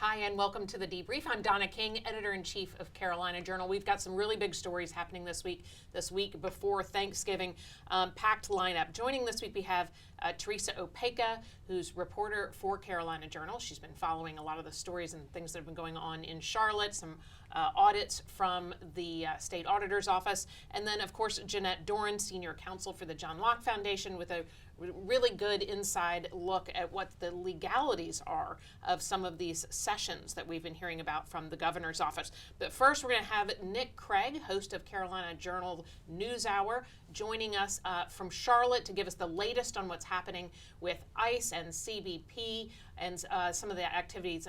Hi, and welcome to the Debrief. I'm Donna King, editor-in-chief of Carolina Journal. We've got some really big stories happening this week before Thanksgiving. Packed lineup. Joining this week, we have Teresa Opeka, who's reporter for Carolina Journal. She's been following a lot of the stories and things that have been going on in Charlotte, some audits from the state auditor's office, and then, of course, Jeanette Doran, senior counsel for the John Locke Foundation, with a really good inside look at what the legalities are of some of these sessions that we've been hearing about from the governor's office. But first, we're going to have Nick Craig, host of Carolina Journal NewsHour, joining us from Charlotte to give us the latest on what's happening with ICE and CBP and some of the activities,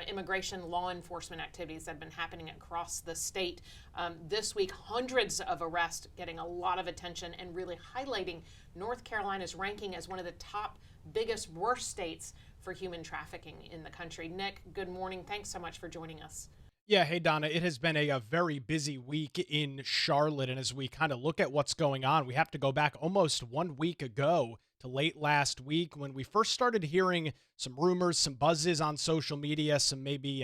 immigration law enforcement activities that have been happening across the state. This week, hundreds of arrests getting a lot of attention and really highlighting North Carolina's ranking as one of the top, biggest, worst states for human trafficking in the country. Nick, good morning. Thanks so much for joining us. Yeah, hey, Donna, it has been a very busy week in Charlotte. And as we kind of look at what's going on, we have to go back almost 1 week ago to late last week when we first started hearing some rumors, some buzzes on social media, some maybe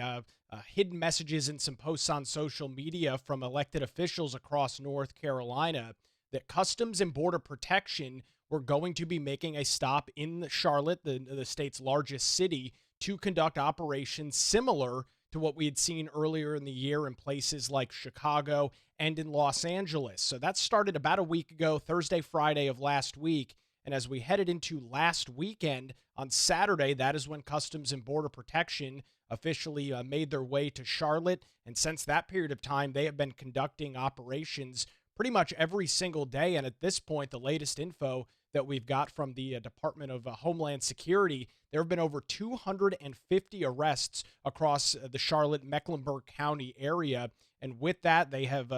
hidden messages and some posts on social media from elected officials across North Carolina that Customs and Border Protection were going to be making a stop in Charlotte, the state's largest city, to conduct operations similar to what we had seen earlier in the year in places like Chicago and in Los Angeles. So that started about a week ago, Thursday, Friday of last week. And as we headed into last weekend, on Saturday, that is when Customs and Border Protection officially made their way to Charlotte. And since that period of time, they have been conducting operations pretty much every single day. And at this point, the latest info that we've got from the Department of Homeland Security, there have been over 250 arrests across the Charlotte-Mecklenburg County area. And with that, they have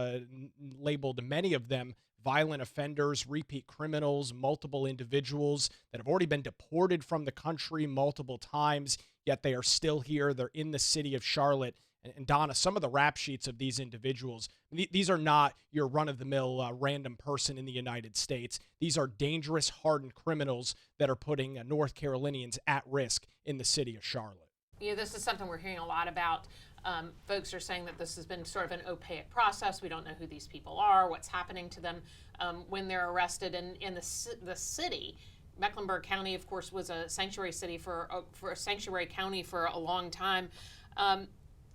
labeled many of them violent offenders, repeat criminals, multiple individuals that have already been deported from the country multiple times, yet they are still here. They're in the city of Charlotte. And Donna, some of the rap sheets of these individuals, these are not your run-of-the-mill random person in the United States. These are dangerous, hardened criminals that are putting North Carolinians at risk in the city of Charlotte. Yeah, this is something we're hearing a lot about. Folks are saying that this has been sort of an opaque process. We don't know who these people are, what's happening to them when they're arrested. And in the city, Mecklenburg County, of course, was a sanctuary city for a sanctuary county for a long time.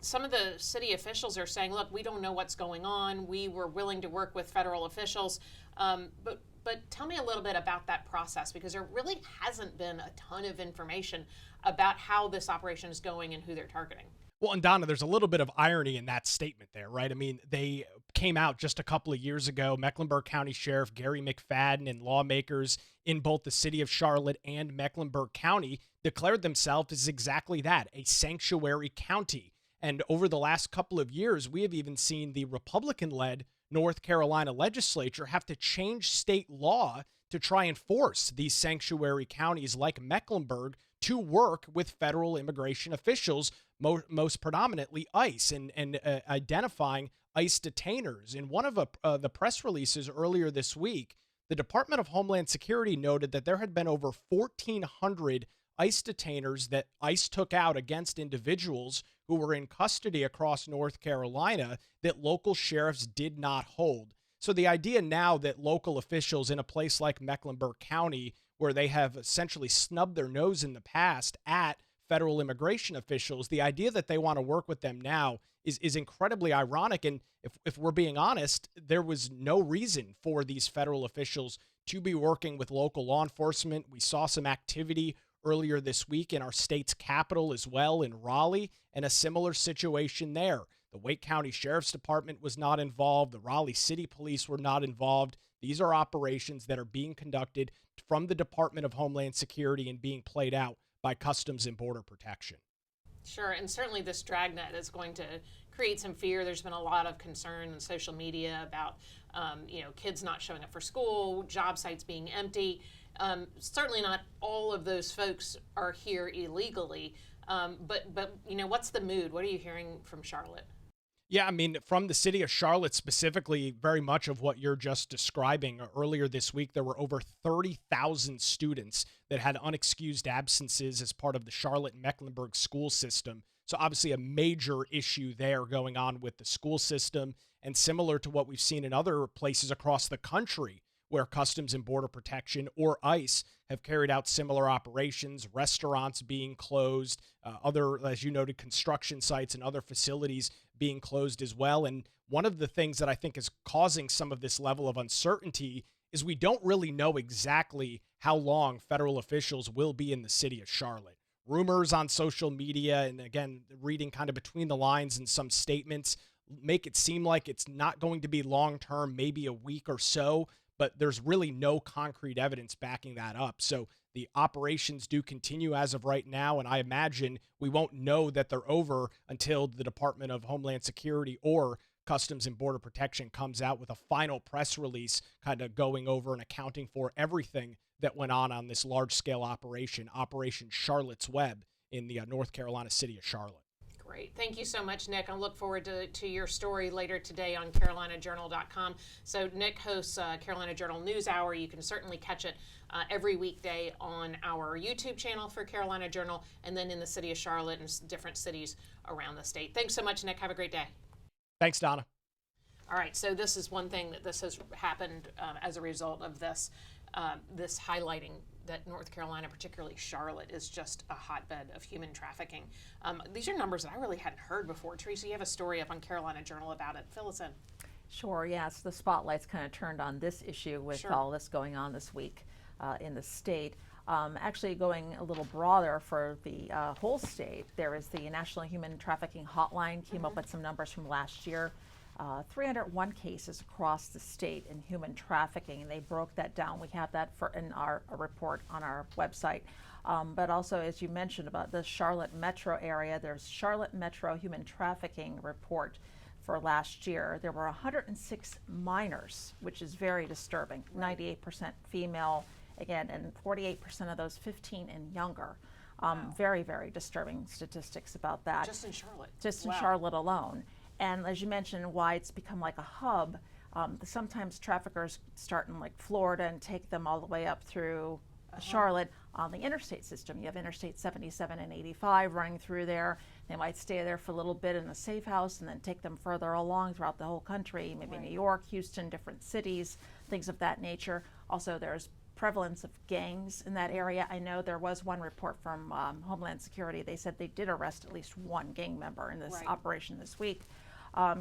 Some of the city officials are saying, look, we don't know what's going on. We were willing to work with federal officials. But tell me a little bit about that process, because there really hasn't been a ton of information about how this operation is going and who they're targeting. Well, and Donna, there's a little bit of irony in that statement there, right? I mean, they came out just a couple of years ago, Mecklenburg County Sheriff Gary McFadden and lawmakers in both the city of Charlotte and Mecklenburg County declared themselves as exactly that, a sanctuary county. And over the last couple of years, we have even seen the Republican-led North Carolina legislature have to change state law to try and force these sanctuary counties like Mecklenburg to work with federal immigration officials, most predominantly ICE, and identifying ICE detainers. In one of the press releases earlier this week, the Department of Homeland Security noted that there had been over 1,400 ICE detainers that ICE took out against individuals who were in custody across North Carolina that local sheriffs did not hold. So the idea now that local officials in a place like Mecklenburg County, where they have essentially snubbed their nose in the past at federal immigration officials, the idea that they want to work with them now is incredibly ironic. And if we're being honest, there was no reason for these federal officials to be working with local law enforcement. We saw some activity earlier this week in our state's capital as well, in Raleigh, and a similar situation there. The Wake County Sheriff's Department was not involved. The Raleigh City Police were not involved. These are operations that are being conducted from the Department of Homeland Security and being played out by Customs and Border Protection. Sure, and certainly this dragnet is going to create some fear. There's been a lot of concern on social media about, kids not showing up for school, job sites being empty. Certainly not all of those folks are here illegally, but what's the mood? What are you hearing from Charlotte? Yeah, I mean, from the city of Charlotte specifically, very much of what you're just describing. Earlier this week, there were over 30,000 students that had unexcused absences as part of the Charlotte-Mecklenburg school system. So obviously a major issue there going on with the school system, and similar to what we've seen in other places across the country where Customs and Border Protection or ICE have carried out similar operations, restaurants being closed, other, as you noted, construction sites and other facilities being closed as well. And one of the things that I think is causing some of this level of uncertainty is we don't really know exactly how long federal officials will be in the city of Charlotte. Rumors on social media, and again, reading kind of between the lines in some statements, make it seem like it's not going to be long term, maybe a week or so, but there's really no concrete evidence backing that up. So the operations do continue as of right now, and I imagine we won't know that they're over until the Department of Homeland Security or Customs and Border Protection comes out with a final press release kind of going over and accounting for everything that went on this large-scale operation, Operation Charlotte's Web, in the North Carolina city of Charlotte. Great. Thank you so much, Nick. I look forward to your story later today on CarolinaJournal.com. So Nick hosts Carolina Journal News Hour. You can certainly catch it every weekday on our YouTube channel for Carolina Journal, and then in the city of Charlotte and different cities around the state. Thanks so much, Nick. Have a great day. Thanks, Donna. All right, so this is one thing that this has happened as a result of this highlighting that North Carolina, particularly Charlotte, is just a hotbed of human trafficking. These are numbers that I really hadn't heard before. Teresa, you have a story up on Carolina Journal about it. Fill us in. Sure, yes. The spotlight's kind of turned on this issue with all this going on this week in the state. Actually going a little broader for the whole state, there is the National Human Trafficking Hotline, came up with some numbers from last year. 301 cases across the state in human trafficking, and they broke that down. We have that in our report on our website. But also, as you mentioned about the Charlotte metro area, there's Charlotte Metro Human Trafficking Report for last year. There were 106 minors, which is very disturbing, 98% female, again, and 48% of those 15 and younger. Wow. Very, very disturbing statistics about that. Just in Charlotte? Just in Charlotte alone. And as you mentioned, why it's become like a hub, sometimes traffickers start in like Florida and take them all the way up through Charlotte on the interstate system. You have Interstate 77 and 85 running through there. They might stay there for a little bit in a safe house and then take them further along throughout the whole country, maybe New York, Houston, different cities, things of that nature. Also, there's prevalence of gangs in that area. I know there was one report from Homeland Security. They said they did arrest at least one gang member in this operation this week.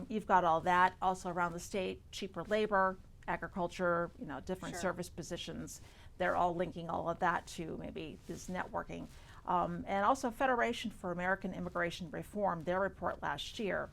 You've got all that also around the state, cheaper labor, agriculture, different service positions. They're all linking all of that to maybe this networking. And also Federation for American Immigration Reform, their report last year,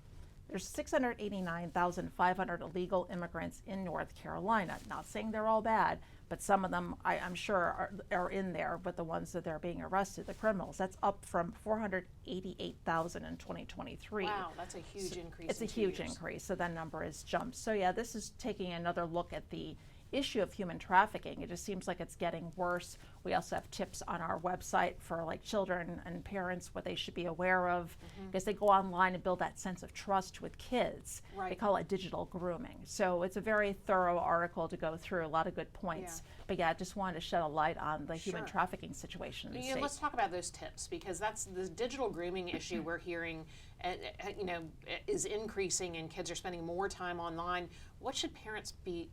there's 689,500 illegal immigrants in North Carolina. Not saying they're all bad, but some of them I'm sure are in there, but the ones that they're being arrested, the criminals, that's up from 488,000 in 2023. Wow, that's a huge increase. It's a huge increase, so that number has jumped. So yeah, this is taking another look at the issue of human trafficking. It just seems like it's getting worse. We also have tips on our website for like children and parents, what they should be aware of, because they go online and build that sense of trust with kids. They call it digital grooming. So it's a very thorough article to go through, a lot of good points. But yeah, I just wanted to shed a light on the human trafficking situation in the state. Let's talk about those tips, because that's the digital grooming issue we're hearing is increasing, and kids are spending more time online. What should parents be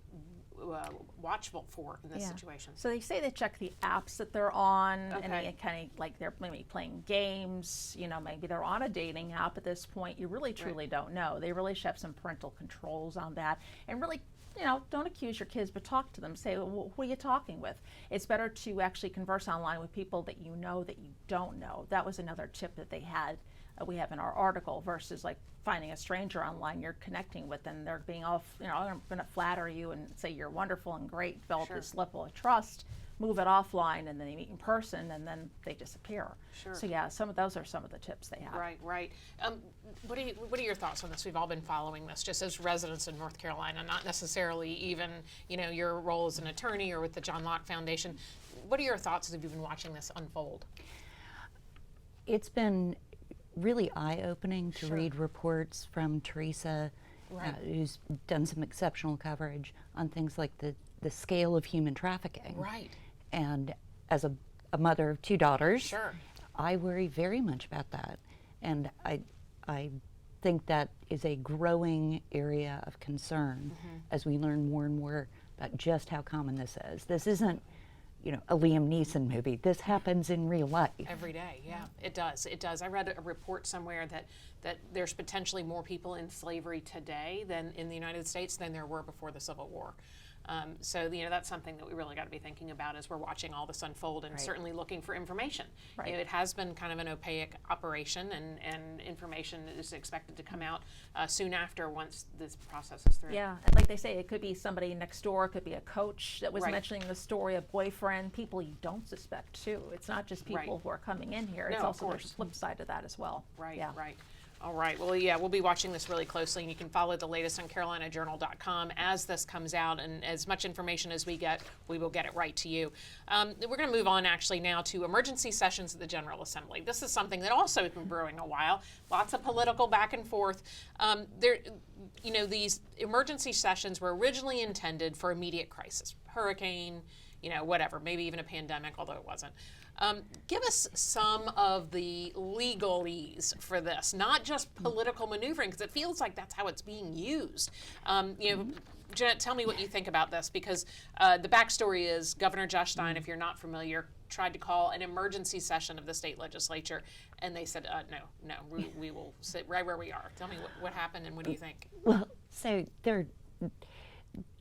watchful for in this situation? So they say they check the apps that they're on, and they kind of like they're maybe playing games, maybe they're on a dating app at this point. You really truly don't know. They really should have some parental controls on that, and really don't accuse your kids, but talk to them. Say, well, who are you talking with? It's better to actually converse online with people that you know that you don't know. That was another tip that they had. We have in our article, versus like finding a stranger online you're connecting with and they're being all, I'm going to flatter you and say you're wonderful and great, develop this level of trust, move it offline, and then they meet in person and then they disappear. So yeah, those are some of the tips they have. Right. What are your thoughts on this? We've all been following this just as residents in North Carolina, not necessarily even, your role as an attorney or with the John Locke Foundation. What are your thoughts as you've been watching this unfold? It's been really eye-opening to read reports from Teresa, who's done some exceptional coverage on things like the scale of human trafficking. And as a mother of two daughters, I worry very much about that. And I think that is a growing area of concern as we learn more and more about just how common this is. This isn't, a Liam Neeson movie. This happens in real life. Every day, yeah, it does. It does. I read a report somewhere that there's potentially more people in slavery today than in the United States than there were before the Civil War. So that's something that we really got to be thinking about as we're watching all this unfold and certainly looking for information. Right. It has been kind of an opaque operation, and information is expected to come out soon after once this process is through. Yeah, and like they say, it could be somebody next door, it could be a coach that was Right. mentioning the story, a boyfriend, people you don't suspect too. It's not just people Right. who are coming in here, No, it's of also there's course. a flip side to that as well. Right, Yeah. right. All right. Well, yeah, we'll be watching this really closely, and you can follow the latest on CarolinaJournal.com as this comes out, and as much information as we get, we will get it right to you. We're going to move on actually now to emergency sessions at the General Assembly. This is something that also has been brewing a while. Lots of political back and forth. These emergency sessions were originally intended for immediate crisis, hurricane, whatever, maybe even a pandemic, although it wasn't. Give us some of the legalese for this, not just political maneuvering, because it feels like that's how it's being used. Jeanette, tell me what you think about this, because the backstory is Governor Josh Stein, if you're not familiar, tried to call an emergency session of the state legislature, and they said, no, we will sit right where we are. Tell me what happened, and what do you think? Well, so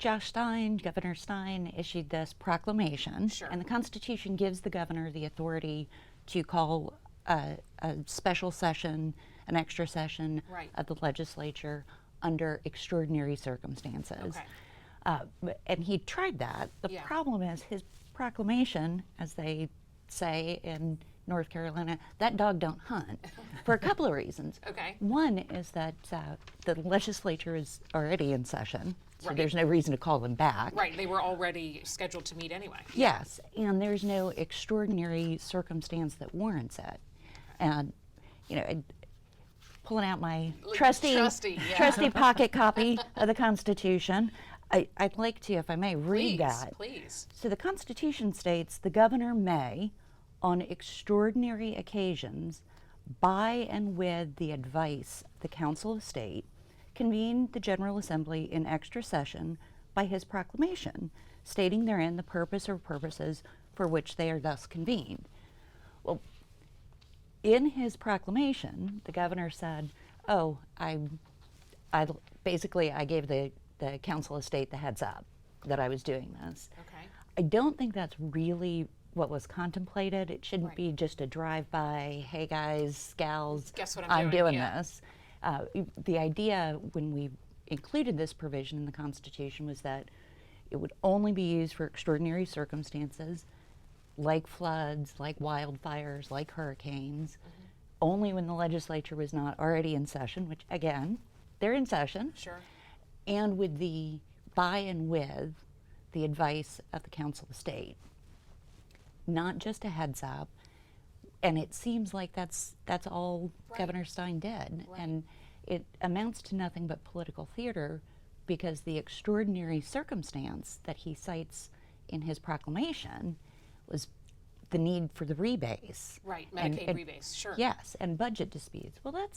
Governor Stein issued this proclamation, Sure. and the Constitution gives the governor the authority to call a special session, an extra session Right. of the legislature under extraordinary circumstances. Okay. And he tried that. The Yeah. problem is his proclamation, as they say in North Carolina, that dog don't hunt, for a couple of reasons. Okay. One is that the legislature is already in session, so Right. there's no reason to call them back. Right, they were already scheduled to meet anyway. Yes, and there's no extraordinary circumstance that warrants it. And, pulling out my trusty pocket copy of the Constitution, I'd like to, if I may, read that. Please. So the Constitution states the governor may, on extraordinary occasions, by and with the advice of the Council of State, convene the General Assembly in extra session by his proclamation, stating therein the purpose or purposes for which they are thus convened. Well, in his proclamation, the governor said, I gave the Council of State the heads up that I was doing this. Okay. I don't think that's really what was contemplated. It shouldn't Right. be just a drive-by, hey guys, gals, Guess what I'm doing, doing yeah. this. The idea when we included this provision in the Constitution was that it would only be used for extraordinary circumstances, like floods, like wildfires, like hurricanes, only when the legislature was not already in session, which again, they're in session, Sure. and with the by and with the advice of the Council of State. Not just a heads up, and it seems like that's all Right. Governor Stein did, Right. and it amounts to nothing but political theater, because the extraordinary circumstance that he cites in his proclamation was the need for the rebase. Right, And- Medicaid and- rebates, sure. Yes, and budget disputes. Well,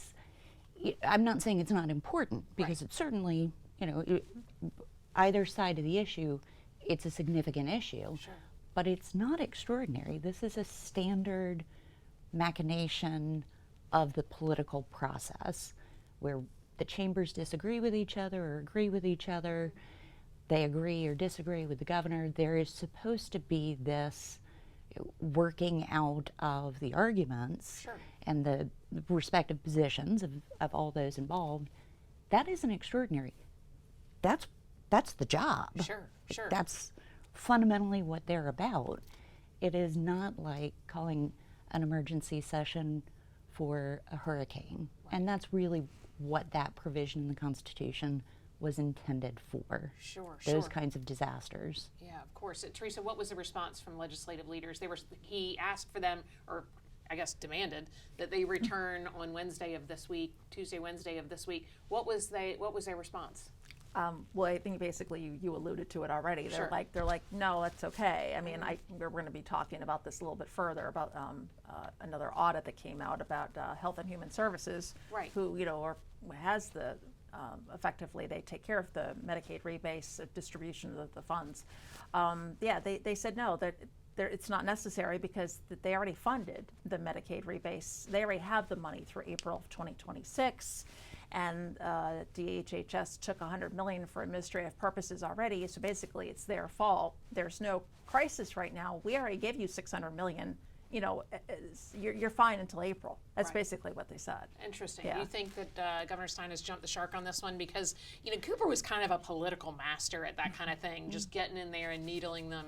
I'm not saying it's not important, because Right. it's certainly, either side of the issue, it's a significant issue. Sure. But it's not extraordinary. This is a standard machination of the political process, where the chambers disagree with each other or agree with each other. They agree or disagree with the governor. There is supposed to be this working out of the arguments Sure. and the respective positions of all those involved. That isn't extraordinary. That's the job. Sure, sure. That's fundamentally what they're about. It is not like calling an emergency session for a hurricane. And that's really what that provision in the Constitution was intended for. Sure, Those sure. kinds of disasters. Yeah, of course. Teresa, what was the response from legislative leaders? He asked for them, or I guess demanded, that they return on Wednesday of this week, Tuesday, Wednesday of this week. What was their response? Well, I think basically you alluded to it already. Sure. They're like, no, that's okay. I mean, we're going to be talking about this a little bit further about another audit that came out about Health and Human Services, Right. who has the effectively they take care of the Medicaid rebase distribution of the funds. They said no, that it's not necessary because they already funded the Medicaid rebase. They already have the money through April of 2026. And DHHS took $100 million for administrative purposes already. So basically, it's their fault. There's no crisis right now. We already gave you $600 million. You're fine until April. That's Right. basically what they said. Interesting. Yeah. Do you think that Governor Stein has jumped the shark on this one? Because Cooper was kind of a political master at that kind of thing, just getting in there and needling them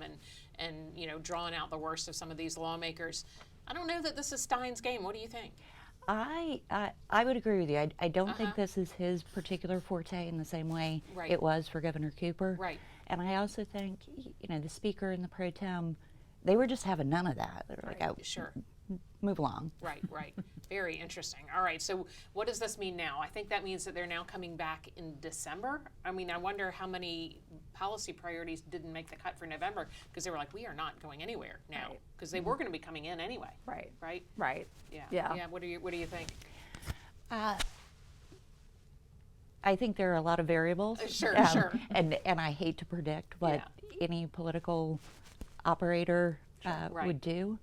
and drawing out the worst of some of these lawmakers. I don't know that this is Stein's game. What do you think? I would agree with you. I don't think this is his particular forte in the same way Right. it was for Governor Cooper. Right. And I also think, the speaker and the pro tem, they were just having none of that. They were like, oh, Sure. move along. Right. Very interesting. All right. So what does this mean now? I think that means that they're now coming back in December. I mean, I wonder how many policy priorities didn't make the cut for November because they were like, we are not going anywhere now Right. because they were going to be coming in anyway. Right. Right. Right. Yeah. Yeah. What do you think? I think there are a lot of variables. Sure. And I hate to predict what any political operator Right. would do,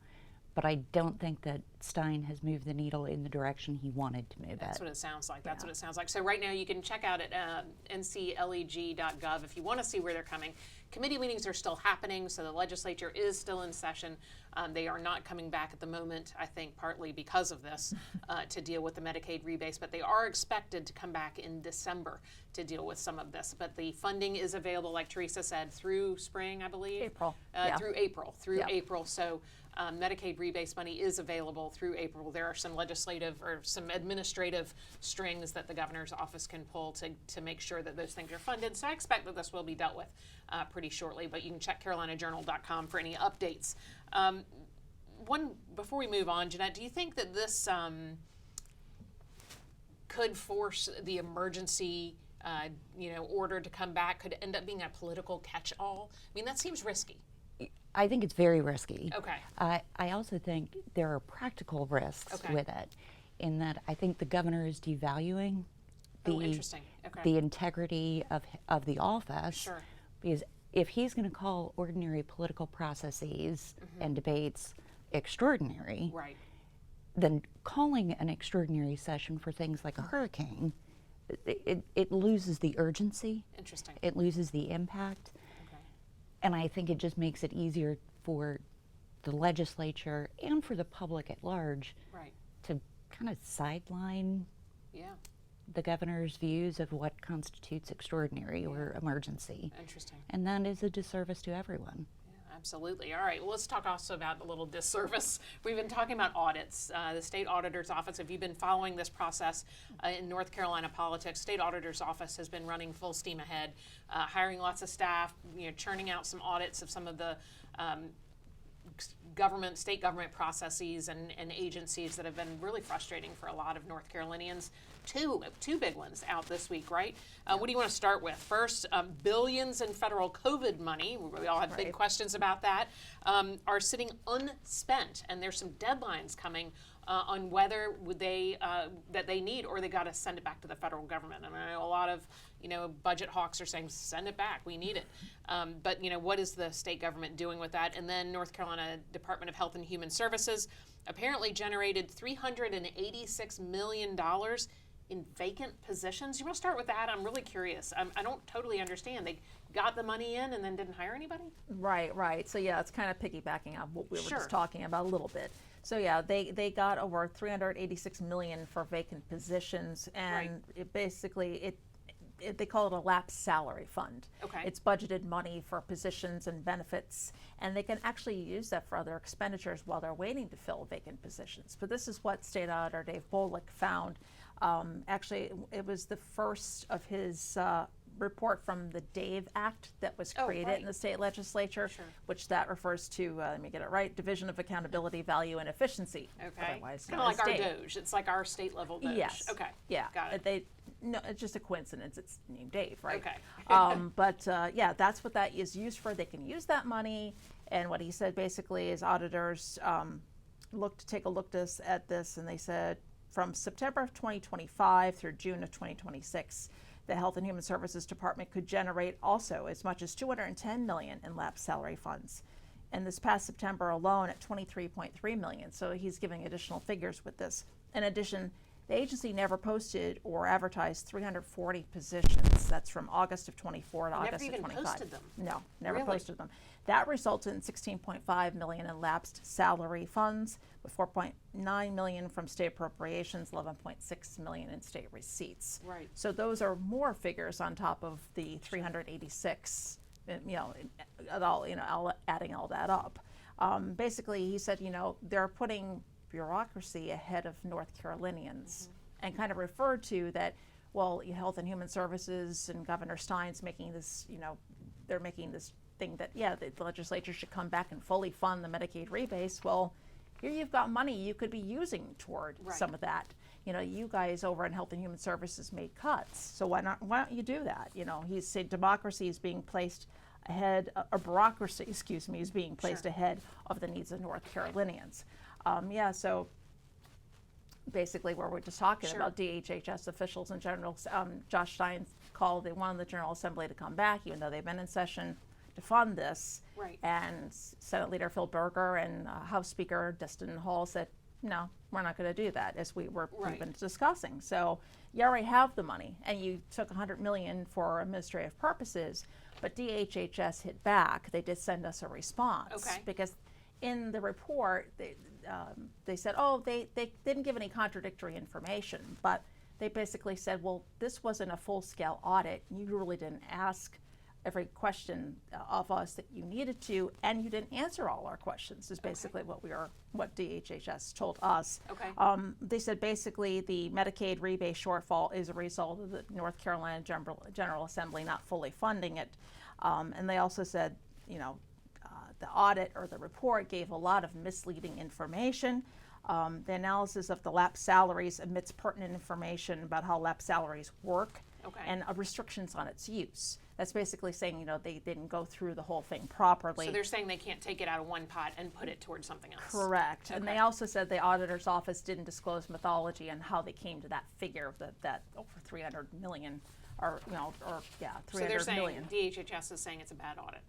but I don't think that Stein has moved the needle in the direction he wanted to move That's it. what it sounds like. That's what it sounds like. So right now you can check out at ncleg.gov if you want to see where they're coming. Committee meetings are still happening, so the legislature is still in session. They are not coming back at the moment, I think partly because of this, to deal with the Medicaid rebase, but they are expected to come back in December to deal with some of this. But the funding is available, like Teresa said, through spring, I believe. April. Yeah. Through April. Yeah. April. So Medicaid rebase money is available through April. There are some legislative or some administrative strings that the governor's office can pull to make sure that those things are funded. So I expect that this will be dealt with pretty shortly, but you can check carolinajournal.com for any updates. Before we move on, Jeanette, do you think that this could force the emergency order to come back, could end up being a political catch-all? I mean, that seems risky. I think it's very risky. Okay. I also think there are practical risks Okay. with it, in that I think the governor is devaluing Interesting. Okay. the integrity of the office. Sure. Because if he's going to call ordinary political processes and debates extraordinary, Right. then calling an extraordinary session for things like a hurricane, it loses the urgency, Interesting. it loses the impact. Okay. And I think it just makes it easier for the legislature and for the public at large Right. to kind of sideline Yeah. the governor's views of what constitutes extraordinary or emergency. Interesting. And that is a disservice to everyone. Yeah, absolutely. All right. Well, let's talk also about a little disservice. We've been talking about audits. The state auditor's office, if you've been following this process in North Carolina politics, state auditor's office has been running full steam ahead, hiring lots of staff, churning out some audits of some of the state government processes and agencies that have been really frustrating for a lot of North Carolinians. Two big ones out this week, right? What do you want to start with? First, billions in federal COVID money, we all have big Right. questions about that, are sitting unspent, and there's some deadlines coming on whether that they need or they got to send it back to the federal government. And I know a lot of budget hawks are saying send it back, we need it. But what is the state government doing with that? And then North Carolina Department of Health and Human Services apparently generated $386 million in vacant positions. You want to start with that? I'm really curious. I don't totally understand. They got the money in and then didn't hire anybody? Right. So yeah, it's kind of piggybacking on what we were Sure. just talking about a little bit. So yeah, they got over $386 million for vacant positions, and it basically they call it a lapsed salary fund. Okay. It's budgeted money for positions and benefits, and they can actually use that for other expenditures while they're waiting to fill vacant positions. But this is what State Auditor Dave Bolick found. Actually, it was the first of his report from the DAVE Act that was created in the state legislature, which that refers to, let me get it right, Division of Accountability, Value, and Efficiency. Okay. Otherwise Kind known of like as our DAVE. Doge. It's like our state level Doge. Yes. Okay. Yeah. Got it. No, it's just a coincidence. It's named Dave, right? Okay. But yeah, that's what that is used for. They can use that money. And what he said basically is auditors take a look at this, and they said from September of 2025 through June of 2026, the Health and Human Services Department could generate also as much as $210 million in lapsed salary funds. And this past September alone at $23.3 million. So he's giving additional figures with this. In addition, the agency never posted or advertised 340 positions. That's from August of 24 to August of 25. Never even posted them? No, never Really? posted them. That resulted in $16.5 million in lapsed salary funds, with $4.9 million from state appropriations, $11.6 million in state receipts. Right. So those are more figures on top of the 386. Adding all that up. Basically, he said, they're putting bureaucracy ahead of North Carolinians, and kind of referred to that, well, Health and Human Services and Governor Stein's making this, they're making this thing that, yeah, the legislature should come back and fully fund the Medicaid rebates. Well, here you've got money you could be using toward some of that. You guys over in Health and Human Services made cuts, so why don't you do that? He said democracy is being placed ahead, or bureaucracy, is being placed ahead of the needs of North Carolinians. So basically where we're just talking about DHHS officials in general, Josh Stein called, they wanted the General Assembly to come back, even though they've been in session to fund this. Right. And Senate Leader Phil Berger and House Speaker Destin Hall said, no, we're not going to do that, as we've been discussing. So you already have the money, and you took $100 million for administrative purposes, but DHHS hit back. They did send us a response because in the report they said, they didn't give any contradictory information, but they basically said, well, this wasn't a full-scale audit. You really didn't ask every question of us that you needed to, and you didn't answer all our questions, is basically what DHHS told us. They said basically the Medicaid rebate shortfall is a result of the North Carolina General Assembly not fully funding it. And they also said, the audit or the report gave a lot of misleading information. The analysis of the lapsed salaries omits pertinent information about how lapsed salaries work and restrictions on its use. That's basically saying, they didn't go through the whole thing properly. So they're saying they can't take it out of one pot and put it towards something else. Correct. And they also said the auditor's office didn't disclose methodology and how they came to that figure of that over 300 million, or 300 so they're saying million. DHHS is saying it's a bad audit.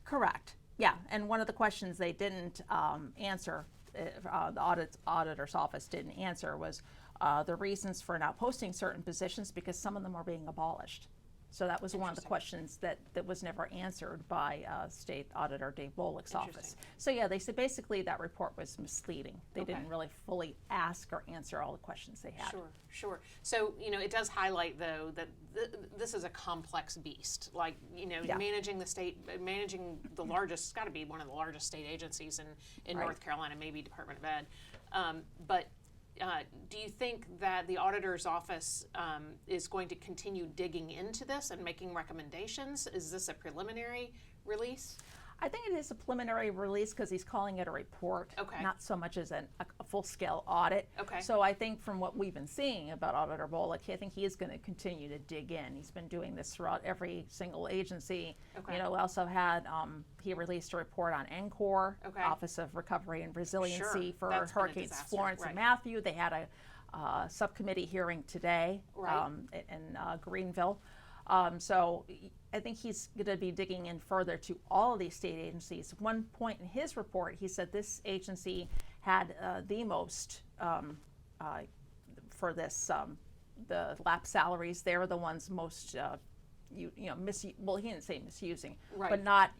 Correct. Yeah, and one of the questions they didn't answer, the auditor's office didn't answer, was the reasons for not posting certain positions, because some of them are being abolished. So that was one of the questions that was never answered by State Auditor Dave Bollick's office. So yeah, they said basically that report was misleading. They didn't really fully ask or answer all the questions they had. Sure. So, it does highlight, though, that this is a complex beast. Like, managing the largest, it's got to be one of the largest state agencies in North Carolina, maybe Department of Ed. But do you think that the auditor's office is going to continue digging into this and making recommendations? Is this a preliminary release? I think it is a preliminary release because he's calling it a report, not so much as a full-scale audit. So I think from what we've been seeing about Auditor Bollick, I think he is going to continue to dig in. He's been doing this throughout every single agency. We also had, he released a report on NCOR, Office of Recovery and Resiliency, for Hurricanes Florence and Matthew. They had a subcommittee hearing today in Greenville. So I think he's going to be digging in further to all of these state agencies. One point in his report, he said this agency had the most for this, the lapsed salaries. They're the ones most, he didn't say misusing, but not,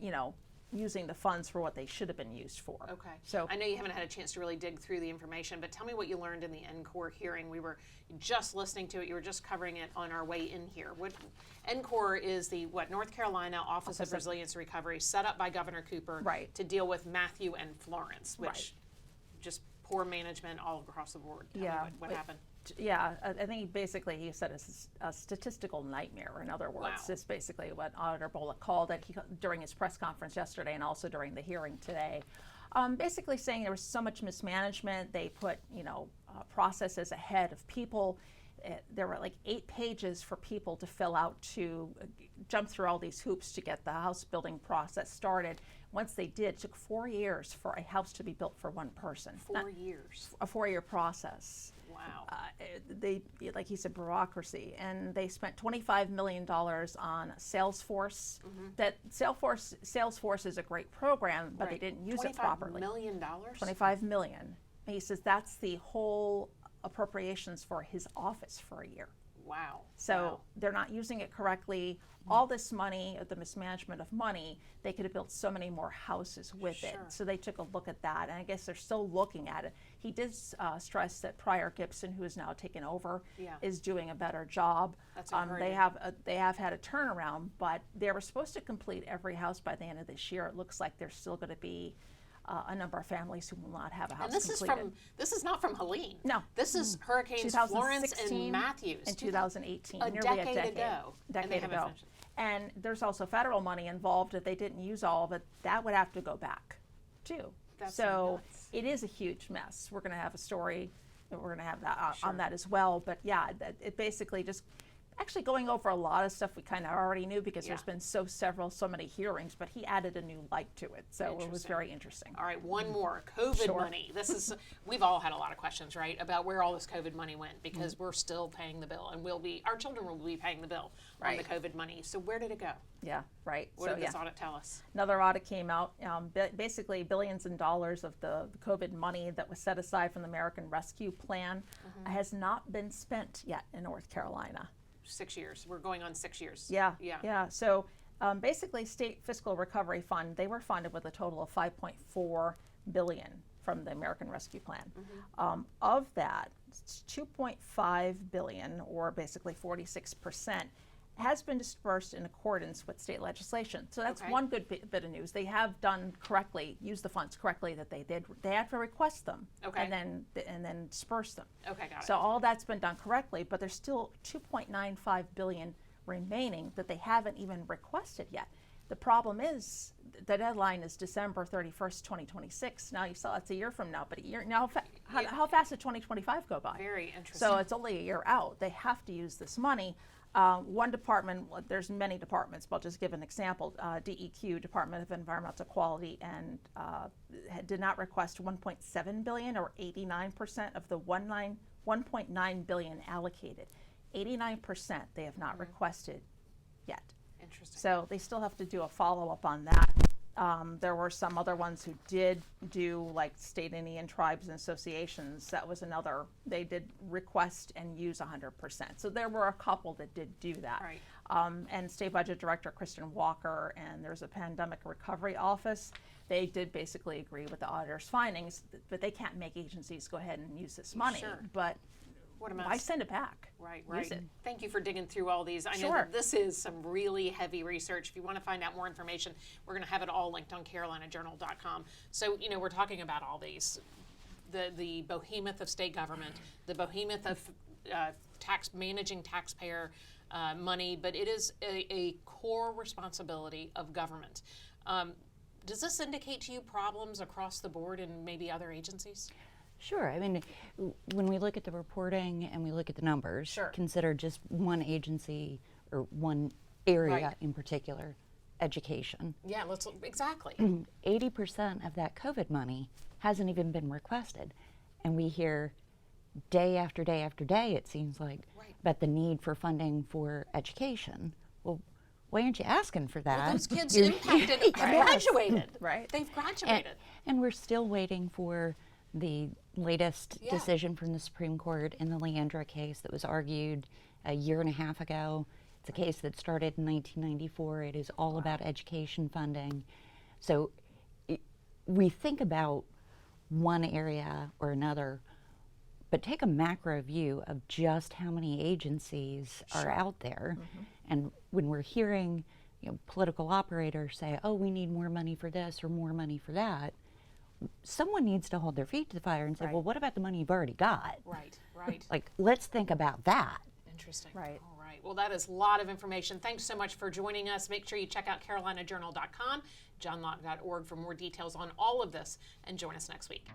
using the funds for what they should have been used for. So I know you haven't had a chance to really dig through the information, but tell me what you learned in the NCOR hearing. We were just listening to it. You were just covering it on our way in here. NCOR is the North Carolina Office of Resilience and Recovery, set up by Governor Cooper to deal with Matthew and Florence, which just poor management all across the board. Tell me what happened. Yeah, I think basically he said it's a statistical nightmare. In other words, is basically what Auditor Bollick called it during his press conference yesterday and also during the hearing today. Basically saying there was so much mismanagement. They put, processes ahead of people. there were like 8 pages for people to fill out to jump through all these hoops to get the house building process started. Once they did, it took 4 years for a house to be built for one person. 4 years. A 4-year process. Wow. They, like he said, bureaucracy, and they spent $25 million on Salesforce. That Salesforce is a great program, but they didn't use it properly. $25 million? $25 million. And he says that's the whole appropriations for his office for a year. Wow. So they're not using it correctly. All this money, the mismanagement of money, they could have built so many more houses with it. So they took a look at that, and I guess they're still looking at it. He did stress that Prior Gibson, who has now taken over, is doing a better job. That's they have had a turnaround, but they were supposed to complete every house by the end of this year. It looks like there's still going to be a number of families who will not have a house completed. This is not from Helene. No. This is Hurricanes Florence and Matthews. In 2018, nearly a decade ago. Decade ago. And there's also federal money involved. If they didn't use all of it, that would have to go back too. That's so nuts. it is a huge mess. We're going to have a story that we're going to have that on that as well. But yeah, it basically just actually going over a lot of stuff we kind of already knew because there's been so many hearings, but he added a new light to it. So it was very interesting. All right, one more. COVID money. This is, we've all had a lot of questions, right, about where all this COVID money went because we're still paying the bill and our children will be paying the bill on the COVID money. So where did it go? Yeah, right. What did this audit tell us? Another audit came out, basically billions in dollars of the COVID money that was set aside from the American Rescue Plan has not been spent yet in North Carolina. 6 years. We're going on 6 years. Yeah. So basically, State Fiscal Recovery Fund, they were funded with a total of $5.4 billion from the American Rescue Plan. Of that, $2.5 billion, or basically 46%, has been dispersed in accordance with state legislation. So that's one good bit of news. They have done correctly, used the funds correctly that they did. They had to request them and then disperse them. Okay, got it. So all that's been done correctly, but there's still $2.95 billion remaining that they haven't even requested yet. The problem is the deadline is December 31st, 2026. Now you saw it's a year from now, but a year now. How fast did 2025 go by? Very interesting. So it's only a year out. They have to use this money. One department, there's many departments, but I'll just give an example. DEQ, Department of Environmental Quality, and did not request $1.7 billion, or 89% of the $1.9 billion allocated. 89% they have not requested yet. Interesting. So they still have to do a follow-up on that. There were some other ones who did do, like state Indian tribes and associations. That was another, they did request and use 100%. So there were a couple that did do that. Right. And State Budget Director Kristen Walker, and there's a Pandemic Recovery Office. They did basically agree with the auditor's findings, but they can't make agencies go ahead and use this money. Sure. But what a mess. why send it back? Right. Use it. Thank you for digging through all these. I know that this is some really heavy research. If you want to find out more information, we're going to have it all linked on carolinajournal.com. So, we're talking about all these. The behemoth of state government, the behemoth of managing taxpayer money, but it is a core responsibility of government. Does this indicate to you problems across the board in maybe other agencies? Sure. I mean, when we look at the reporting and we look at the numbers, consider just one agency or one area in particular, education. Yeah, exactly. 80% of that COVID money hasn't even been requested. And we hear day after day after day, it seems like, about the need for funding for education. Well, why aren't you asking for that? Well, those kids impacted graduated. Right. They've graduated. And we're still waiting for the latest decision from the Supreme Court in the Leandra case that was argued a year and a half ago. It's a case that started in 1994. It is all about education funding. So we think about one area or another, but take a macro view of just how many agencies are out there. And when we're hearing political operators say, oh, we need more money for this or more money for that, someone needs to hold their feet to the fire and say, well, what about the money you've already got? Right. Like, let's think about that. Interesting. Right. All right. Well, that is a lot of information. Thanks so much for joining us. Make sure you check out carolinajournal.com, johnlocke.org for more details on all of this, and join us next week.